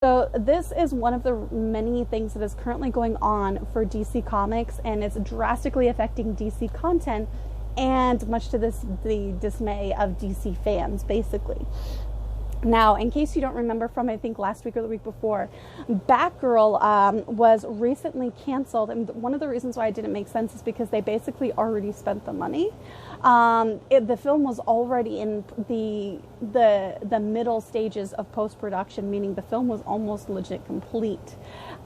So this is one of the many things that is currently going on for DC Comics, and it's drastically affecting DC content, and much to the dismay of DC fans, basically. Now, in case you don't remember from, I think, last week or the week before, Batgirl was recently canceled. And one of the reasons why it didn't make sense is because they basically already spent the money. The film was already in the middle stages of post-production, meaning the film was almost legit complete.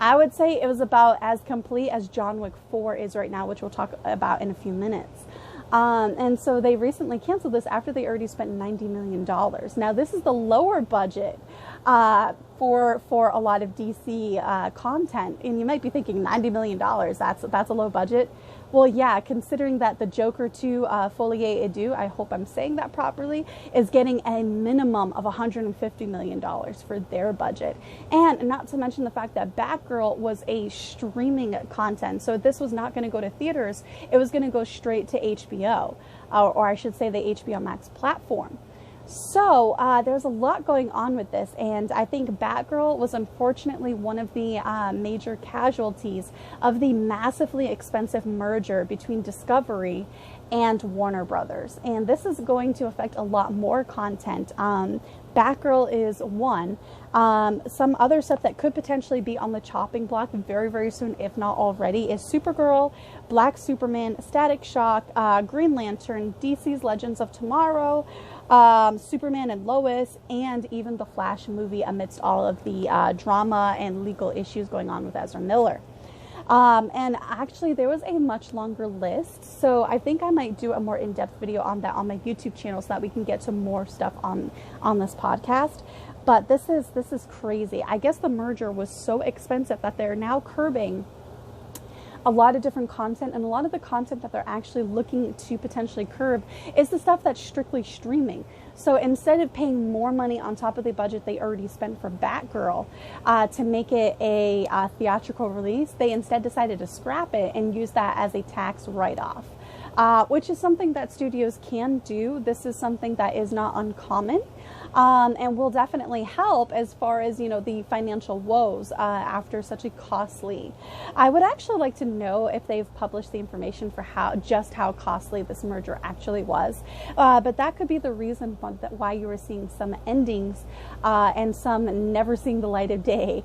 I would say it was about as complete as John Wick 4 is right now, which we'll talk about in a few minutes. And so they recently canceled this after they already spent $90 million. Now, this is the lower budget for a lot of DC content. And you might be thinking $90 million, that's a low budget. Well, yeah, considering that the Joker 2 Folie à Deux, I hope I'm saying that properly, is getting a minimum of $150 million for their budget. And not to mention the fact that Batgirl was a streaming content. So this was not going to go to theaters. It was going to go straight to HBO, or I should say the HBO Max platform. So there's a lot going on with this, and I think Batgirl was unfortunately one of the major casualties of the massively expensive merger between Discovery and Warner Brothers. And this is going to affect a lot more content. Batgirl is one. Some other stuff that could potentially be on the chopping block very, very soon, if not already, is Supergirl, Black Superman, Static Shock, Green Lantern, DC's Legends of Tomorrow, Superman and Lois, and even the Flash movie amidst all of the drama and legal issues going on with Ezra Miller. And actually there was a much longer list, so I think I might do a more in-depth video on that on my YouTube channel so that we can get to more stuff on this podcast. But this is crazy. I guess the merger was so expensive that they're now curbing a lot of different content, and a lot of the content that they're actually looking to potentially curb is the stuff that's strictly streaming. So instead of paying more money on top of the budget they already spent for Batgirl to make it a theatrical release, they instead decided to scrap it and use that as a tax write-off, which is something that studios can do. This is something that is not uncommon. And will definitely help as far as, you know, the financial woes after such a costly. I would actually like to know if they've published the information for just how costly this merger actually was. But that could be the reason why you were seeing some endings and some never seeing the light of day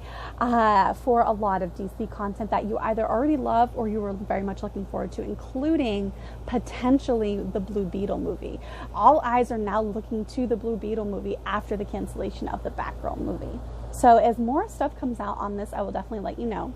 for a lot of DC content that you either already love or you were very much looking forward to, including potentially the Blue Beetle movie. All eyes are now looking to the Blue Beetle movie after the cancellation of the Batgirl movie. So as more stuff comes out on this, I will definitely let you know.